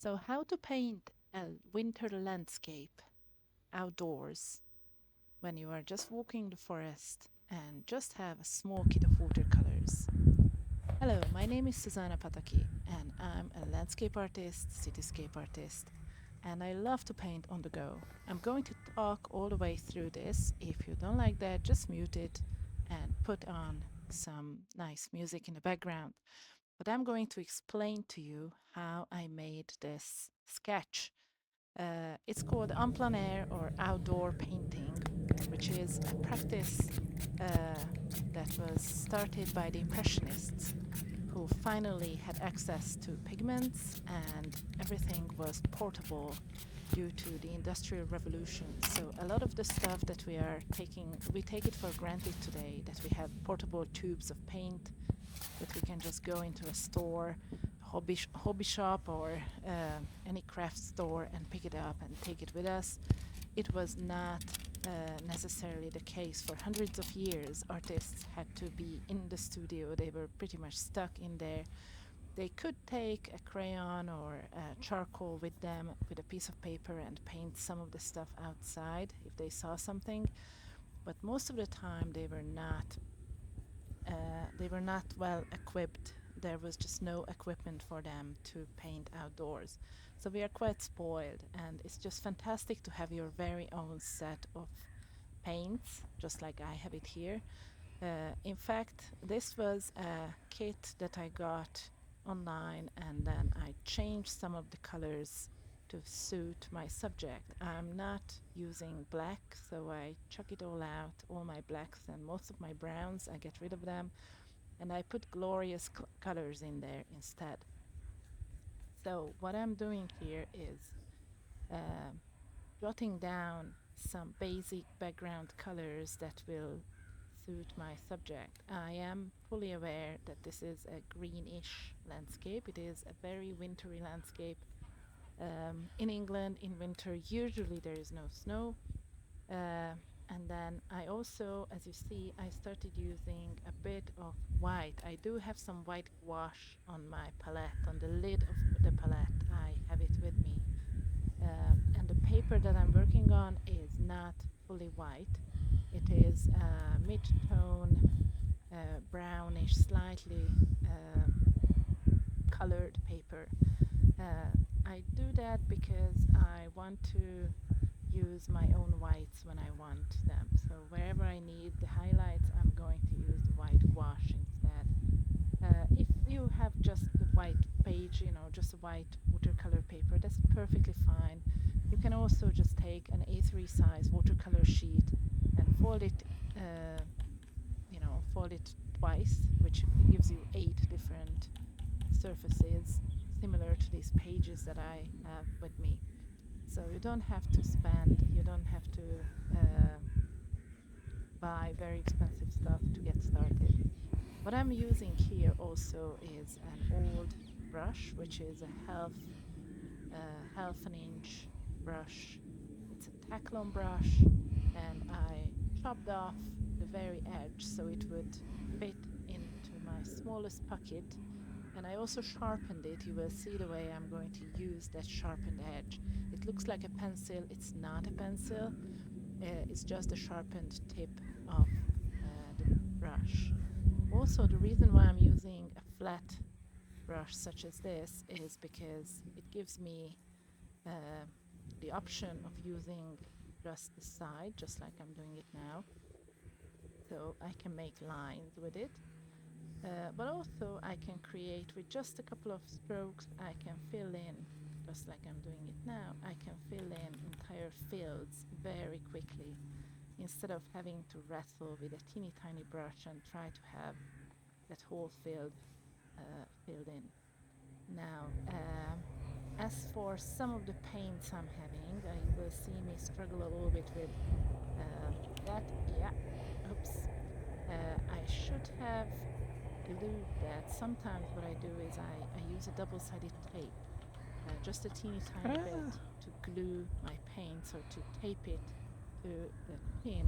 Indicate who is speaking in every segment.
Speaker 1: So, how to paint a winter landscape outdoors when you are just walking the forest and just have a small kit of watercolors. Hello, my name is Susanna Pataki, and I'm a landscape artist, cityscape artist, and I love to paint on the go. I'm going to talk all the way through this. If you don't like that, just mute it and put on some nice music in the background. But I'm going to explain to you how I made this sketch. It's called en plein air or outdoor painting, which is a practice that was started by the Impressionists, who finally had access to pigments and everything was portable due to the Industrial Revolution. So a lot of the stuff that we take it for granted today, that we have portable tubes of paint, that we can just go into a store, hobby shop, or any craft store and pick it up and take it with us. It was not necessarily the case. For hundreds of years, artists had to be in the studio. They were pretty much stuck in there. They could take a crayon or a charcoal with them with a piece of paper and paint some of the stuff outside if they saw something, but most of the time they were not well equipped. There was just no equipment for them to paint outdoors. So we are quite spoiled, and it's just fantastic to have your very own set of paints, just like I have it here. In fact, this was a kit that I got online, and then I changed some of the colors to suit my subject. I'm not using black, so I chuck it all out, all my blacks and most of my browns, I get rid of them, and I put glorious colors in there instead. So what I'm doing here is uh, jotting down some basic background colors that will suit my subject. I am fully aware that this is a greenish landscape. It is a very wintry landscape. In England, in winter, usually there is no snow. Uh, and then I also, as you see, I started using a bit of white. I do have some white gouache on my palette, on the lid of the palette. I have it with me. And the paper that I'm working on is not fully white. It is mid-tone, brownish, slightly colored paper. Uh, I do that because I want to use my own whites when I want them. So wherever I need the highlights, I'm going to use the white gouache instead. If you have just the white page, just a white watercolor paper, that's perfectly fine. You can also just take an A3 size watercolor sheet and fold it twice, which gives you 8 different surfaces similar to these pages that I have with me. So you don't have to uh, buy very expensive stuff to get started. What I'm using here also is an old brush, which is a half an inch brush. It's a Taklon brush, and I chopped off the very edge so it would fit into my smallest pocket. And I also sharpened it. You will see the way I'm going to use that sharpened edge. It looks like a pencil. It's not a pencil. It's just a sharpened tip of the brush. Also, the reason why I'm using a flat brush such as this is because it gives me uh, the option of using just the side, just like I'm doing it now. So I can make lines with it. But also I can create with just a couple of strokes, I can fill in, just like I'm doing it now, I can fill in entire fields very quickly instead of having to wrestle with a teeny tiny brush and try to have that whole field filled in. Now, as for some of the paints I'm having, you will see me struggle a little bit with that. Yeah, oops. I should have glued that. Sometimes what I do is I use a double-sided tape, just a teeny tiny
Speaker 2: Ah,
Speaker 1: bit to glue my paints or to tape it to the pin,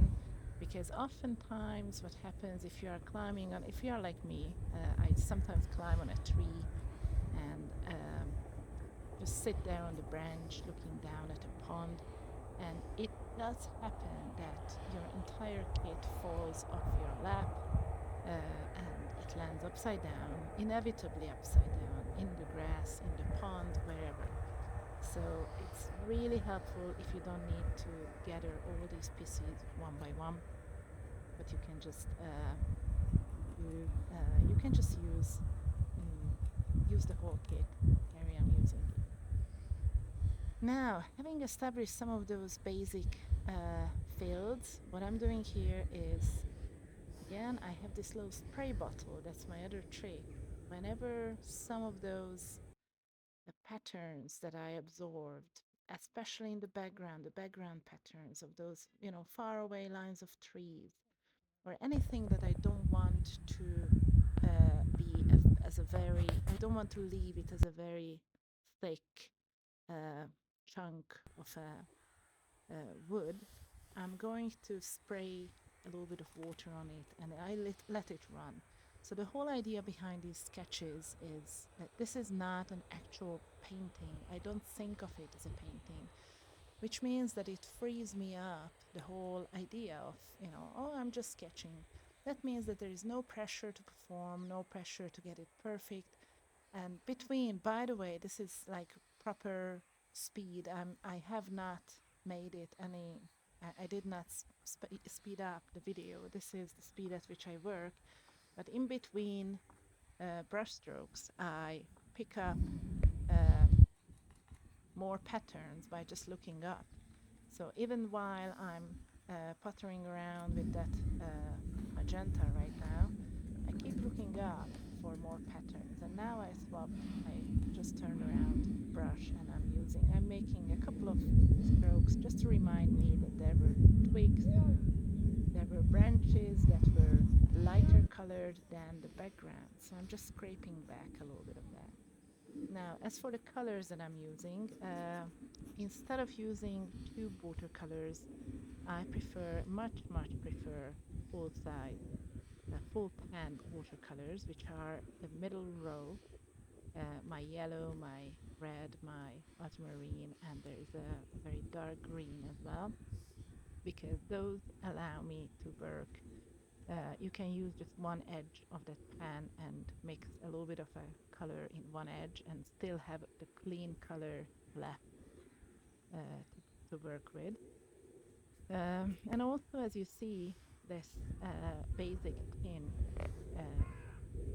Speaker 1: because oftentimes what happens if you are like me, I sometimes climb on a tree and just sit there on the branch looking down at a pond, and it does happen that your entire kit falls off your lap, and it lands upside down, inevitably upside down, in the grass, in the pond, wherever. So it's really helpful if you don't need to gather all these pieces one by one, but you can just use the whole kit, carry on using it. Now, having established some of those basic fields, what I'm doing here is, again, I have this little spray bottle. That's my other trick. Whenever some of those patterns that I absorbed, especially in the background patterns of those, far away lines of trees, or anything that I don't want to be as a very, I don't want to leave it as a very thick uh, chunk of wood. I'm going to spray a little bit of water on it and I let it run. So the whole idea behind these sketches is that this is not an actual painting. I don't think of it as a painting, which means that it frees me up the whole idea of, oh, I'm just sketching. That means that there is no pressure to perform, no pressure to get it perfect. And between, by the way, this is like proper speed. I have not made it any, I did not speed up the video. This is the speed at which I work. But in between brush strokes, I pick up more patterns by just looking up. So even while I'm puttering around with that magenta right now, I keep looking up for more patterns. And now I just turned around brush and I'm making a couple of strokes just to remind me that there were twigs, there were branches that were lighter colored than the background. So I'm just scraping back a little bit of that. Now, as for the colors that I'm using, instead of using tube watercolors, I much prefer full size, full pan watercolors, which are the middle row, my yellow, my red, my ultramarine, and there is a very dark green as well, because those allow me to work. You can use just one edge of that pan and mix a little bit of a color in one edge and still have the clean color left to work with. And also, as you see, this basic tin, uh,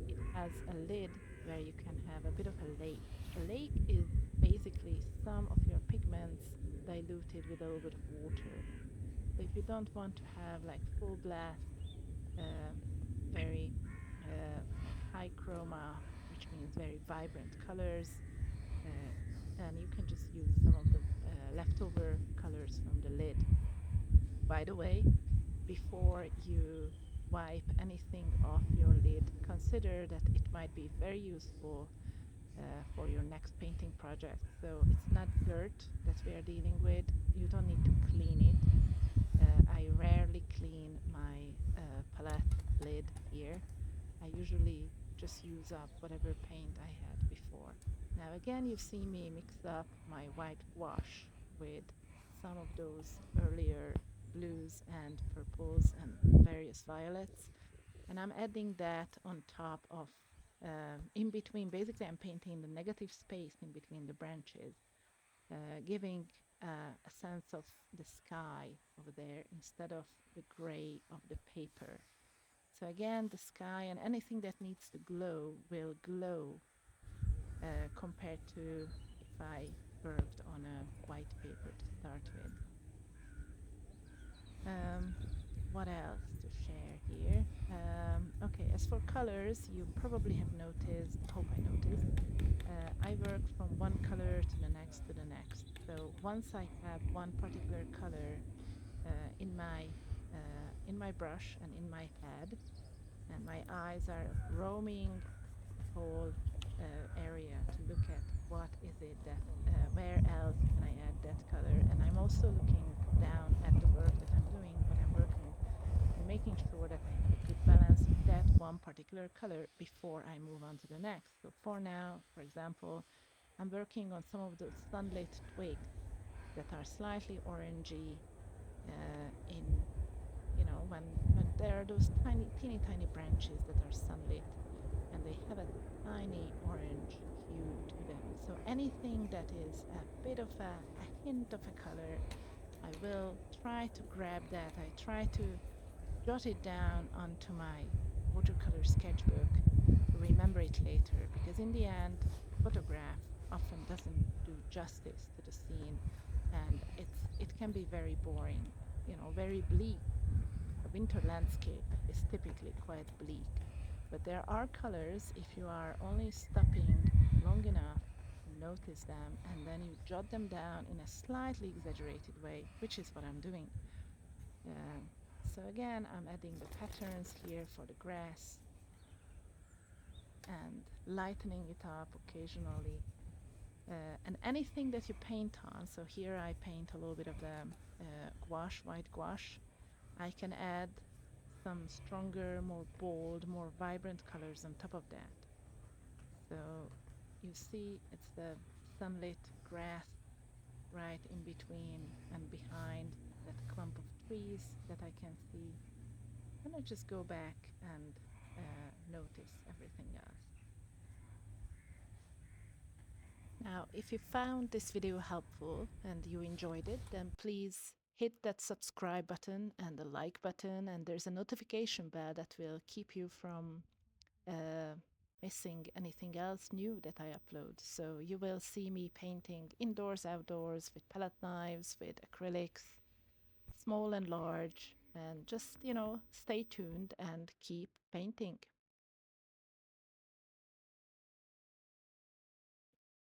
Speaker 1: it has a lid where you can have a bit of a lake. A lake is basically some of your pigments diluted with a little bit of water. So if you don't want to have like full blast, uh, very like high chroma, which means very vibrant colors, uh, then you can just use some of the leftover colors from the lid. By the way, before you wipe anything off your lid, consider that it might be very useful for your next painting project. So it's not dirt that we are dealing with. You don't need to clean it. I rarely clean my palette lid here. I usually just use up whatever paint I had before. Now again, you've seen me mix up my white wash with some of those earlier blues and purples and various violets. And I'm adding that on top of, in between, basically I'm painting the negative space in between the branches, giving a sense of the sky over there instead of the gray of the paper. So again, the sky and anything that needs to glow will glow compared to if I worked on a white paper to start with. Um, what else to share here? Okay, as for colors, you probably have noticed, hope I noticed, I work from one color to the next to the next. So once I have one particular color uh, in my in my brush and in my head, and my eyes are roaming the whole area to look at what is it that, where else can I add that color, and I'm also looking down at the work that I'm doing when I'm working and making sure that I have a good balance of that one particular color before I move on to the next. So for now, for example, I'm working on some of those sunlit twigs that are slightly orangey in, when there are those tiny, teeny, tiny branches that are sunlit and they have a tiny orange hue to them. So anything that is a bit of a hint of a color, I will try to grab that. I try to jot it down onto my watercolor sketchbook to remember it later, because in the end, photograph often doesn't do justice to the scene, and it can be very boring, very bleak. A winter landscape is typically quite bleak, but there are colors if you are only stopping long enough to notice them and then you jot them down in a slightly exaggerated way, which is what I'm doing. Um, so again, I'm adding the patterns here for the grass and lightening it up occasionally. And anything that you paint on, so here I paint a little bit of the gouache, white gouache, I can add some stronger, more bold, more vibrant colors on top of that. So you see it's the sunlit grass right in between and behind that clump of trees that I can see. And I just go back and notice everything else. Now, if you found this video helpful and you enjoyed it, then please hit that subscribe button and the like button, and there's a notification bell that will keep you from uh, missing anything else new that I upload. So you will see me painting indoors, outdoors, with palette knives, with acrylics, small and large, and just, stay tuned and keep painting.